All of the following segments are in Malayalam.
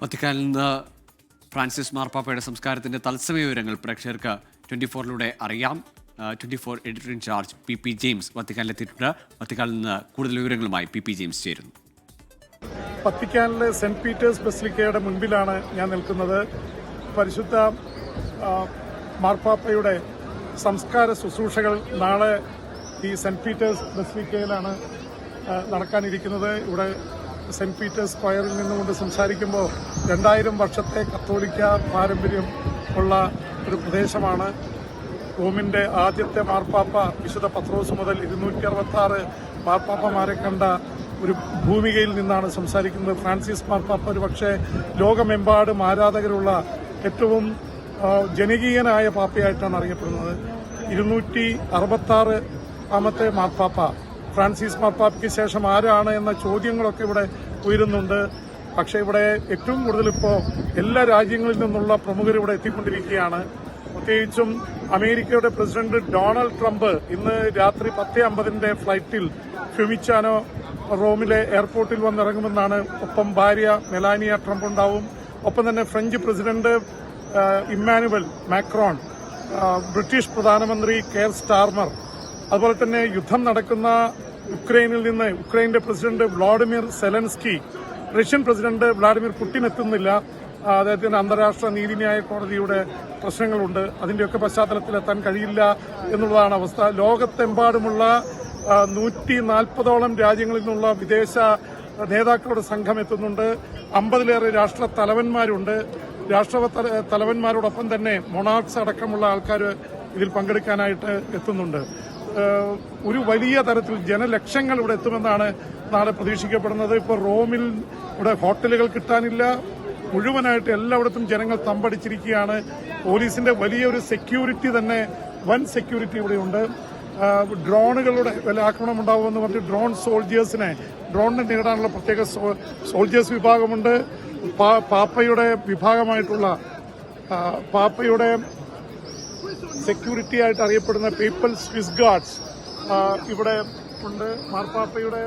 വത്തിക്കാനിൽ നിന്ന് ഫ്രാൻസിസ് മാർപ്പാപ്പയുടെ സംസ്കാരത്തിന്റെ തത്സമയ വിവരങ്ങൾ പ്രേക്ഷകർക്ക് 24-ലൂടെ അറിയാം. 24 എഡിറ്റർ ഇൻചാർജ് പി ജെയിംസ് വത്തിക്കാനിലെത്തിയിട്ടുണ്ട്. വത്തിക്കാനിൽ നിന്ന് കൂടുതൽ വിവരങ്ങളുമായി പി ജെയിംസ് ചേരുന്നു. വത്തിക്കാനിലെ സെന്റ് പീറ്റേഴ്സ് ബസിലിക്കയുടെ മുൻപിലാണ് ഞാൻ നിൽക്കുന്നത്. പരിശുദ്ധ മാർപ്പാപ്പയുടെ സംസ്കാര ശുശ്രൂഷകൾ നാളെ ഈ സെന്റ് പീറ്റേഴ്സ് ബസിലിക്കയിലാണ് നടക്കാനിരിക്കുന്നത്. ഇവിടെ സെന്റ് പീറ്റേഴ്സ് സ്ക്വയറിൽ നിന്നുകൊണ്ട് സംസാരിക്കുമ്പോൾ 2000 വർഷത്തെ കത്തോലിക്ക പാരമ്പര്യം ഉള്ള ഒരു പ്രദേശമാണ്. റോമിന്റെ ആദ്യത്തെ മാർപ്പാപ്പ വിശുദ്ധ പത്രോസ് മുതൽ 266 മാർപ്പാപ്പമാരെ കണ്ട ഒരു ഭൂമികയിൽ നിന്നാണ് സംസാരിക്കുന്നത്. ഫ്രാൻസിസ് മാർപ്പാപ്പ ഒരു പക്ഷേ ലോകമെമ്പാടും ആരാധകരുള്ള ഏറ്റവും ജനകീയനായ പാപ്പയായിട്ടാണ് അറിയപ്പെടുന്നത്. 266-ാമത്തെ മാർപ്പാപ്പ ഫ്രാൻസിസ് മാർപ്പാപ്പയ്ക്ക് ശേഷം ആരാണ് എന്ന ചോദ്യങ്ങളൊക്കെ ഇവിടെ ഉയരുന്നുണ്ട്. പക്ഷേ ഇവിടെ ഏറ്റവും കൂടുതൽ ഇപ്പോൾ എല്ലാ രാജ്യങ്ങളിൽ നിന്നുള്ള പ്രമുഖർ ഇവിടെ എത്തിക്കൊണ്ടിരിക്കുകയാണ്. പ്രത്യേകിച്ചും അമേരിക്കയുടെ പ്രസിഡന്റ് ഡൊണാൾഡ് ട്രംപ് ഇന്ന് രാത്രി 10:50 ഫ്ലൈറ്റിൽ ഫ്യൂമിച്ചാനോ റോമിലെ എയർപോർട്ടിൽ വന്നിറങ്ങുമെന്നാണ്. ഒപ്പം ഭാര്യ മെലാനിയ ട്രംപ് ഉണ്ടാവും. ഒപ്പം തന്നെ French president Emmanuel Macron, British പ്രധാനമന്ത്രി കെയർ സ്റ്റാർമർ, അതുപോലെ തന്നെ യുദ്ധം നടക്കുന്ന യുക്രൈനിൽ നിന്ന് യുക്രൈന്റെ president Volodymyr Zelensky, Russian president Vladimir Putin എത്തുന്നില്ല. അദ്ദേഹത്തിന് അന്താരാഷ്ട്ര നീതിന്യായ കോടതിയുടെ പ്രശ്നങ്ങളുണ്ട്. അതിന്റെയൊക്കെ പശ്ചാത്തലത്തിൽ എത്താൻ കഴിയില്ല എന്നുള്ളതാണ് അവസ്ഥ. ലോകത്തെമ്പാടുമുള്ള 140ഓളം രാജ്യങ്ങളിൽ നിന്നുള്ള വിദേശ നേതാക്കളുടെ സംഘം എത്തുന്നുണ്ട്. 50-ലേറെ രാഷ്ട്ര തലവന്മാരുണ്ട്. രാഷ്ട്ര തലവന്മാരോടൊപ്പം തന്നെ മൊണാർക്സ് അടക്കമുള്ള ആൾക്കാർ ഇതിൽ പങ്കെടുക്കാനായിട്ട് എത്തുന്നുണ്ട്. ഒരു വലിയ തരത്തിൽ ജനലക്ഷങ്ങൾ ഇവിടെ എത്തുമെന്നാണ് നാളെ പ്രതീക്ഷിക്കപ്പെടുന്നത്. ഇപ്പോൾ റോമിൽ ഇവിടെ ഹോട്ടലുകൾ കിട്ടാനില്ല. മുഴുവനായിട്ട് എല്ലായിടത്തും ജനങ്ങൾ തമ്പടിച്ചിരിക്കുകയാണ്. പോലീസിന്റെ വലിയൊരു സെക്യൂരിറ്റി തന്നെ, വൻ സെക്യൂരിറ്റി ഇവിടെയുണ്ട്. ഡ്രോണുകളുടെ വലിയ ആക്രമണം ഉണ്ടാവുമെന്ന് പറഞ്ഞ് ഡ്രോണിനെ നേരിടാനുള്ള പ്രത്യേക സോൾജേഴ്സ് വിഭാഗമുണ്ട്. പാപ്പയുടെ വിഭാഗമായിട്ടുള്ള പാപ്പയുടെ സെക്യൂരിറ്റി ആയിട്ട് അറിയപ്പെടുന്ന പീപ്പിൾ സ്വിസ് ഗാർഡ്സ് ഇവിടെ ഉണ്ട്. മാർപ്പാപ്പയുടെ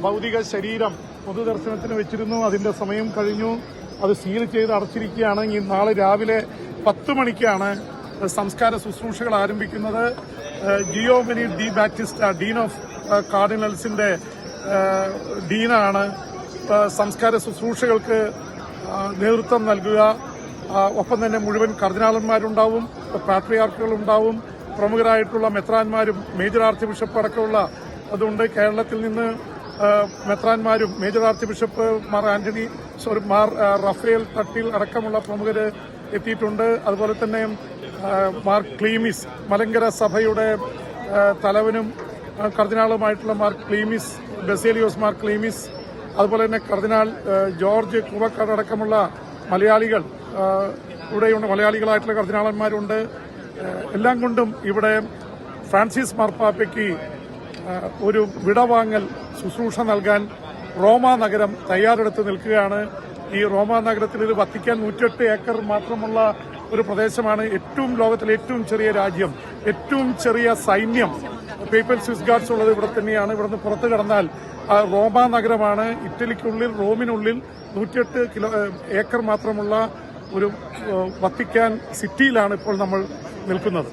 ഭൗതിക ശരീരം പൊതുദർശനത്തിന് വെച്ചിരുന്നു. അതിന്റെ സമയം കഴിഞ്ഞു. അത് സീൽ ചെയ്ത് അടച്ചിരിക്കുകയാണ്. നാളെ രാവിലെ 10 മണിക്കാണ് സംസ്കാര ശുശ്രൂഷകൾ ആരംഭിക്കുന്നത്. Giovanni di Battista, dean of കാർഡിനൽസിന്റെ ഡീനാണ് സംസ്കാര ശുശ്രൂഷകൾക്ക് നേതൃത്വം നൽകുക. ഒപ്പം തന്നെ മുഴുവൻ കർദിനാളന്മാരുണ്ടാവും, പാട്രിയാർക്കുകളുണ്ടാവും, പ്രമുഖരായിട്ടുള്ള മെത്രാന്മാരും മേജർ ആർച്ച് ബിഷപ്പ് അടക്കമുള്ള അതുണ്ട്. കേരളത്തിൽ നിന്ന് മെത്രാന്മാരും major archbishop Mar Raphael Thattil അടക്കമുള്ള പ്രമുഖര് എത്തിയിട്ടുണ്ട്. അതുപോലെ തന്നെ മാർ ക്ലീമിസ്, മലങ്കര സഭയുടെ തലവനും കർദിനാളുമായിട്ടുള്ള മാർ ക്ലീമിസ്, ബസേലിയോസ് മാർ ക്ലീമിസ്, അതുപോലെ തന്നെ കർദിനാൾ ജോർജ് കുവക്കാട് അടക്കമുള്ള മലയാളികൾ ഇവിടെയുണ്ട്. മലയാളികളായിട്ടുള്ള കർദിനാളന്മാരുണ്ട്. എല്ലാം കൊണ്ടും ഇവിടെ ഫ്രാൻസിസ് മാർപ്പാപ്പയ്ക്ക് ഒരു വിടവാങ്ങൽ ശുശ്രൂഷ നൽകാൻ റോമാ നഗരം തയ്യാറെടുത്ത് നിൽക്കുകയാണ്. ഈ റോമാ നഗരത്തിൽ ഇത് വത്തിക്കാൻ 108 ഏക്കർ മാത്രമുള്ള ഒരു പ്രദേശമാണ്. ലോകത്തിലെ ഏറ്റവും ചെറിയ രാജ്യം, ഏറ്റവും ചെറിയ സൈന്യം, പീപ്പിൾ സ്വിസ് ഗാർഡ്സ് ഉള്ളത് ഇവിടെ തന്നെയാണ്. ഇവിടുന്ന് പുറത്തു കടന്നാൽ റോമാ നഗരമാണ്. ഇറ്റലിക്കുള്ളിൽ, റോമിനുള്ളിൽ 108 ഏക്കർ മാത്രമുള്ള ഒരു വത്തിക്കാൻ സിറ്റിയിലാണ് ഇപ്പോൾ നമ്മൾ നിൽക്കുന്നത്.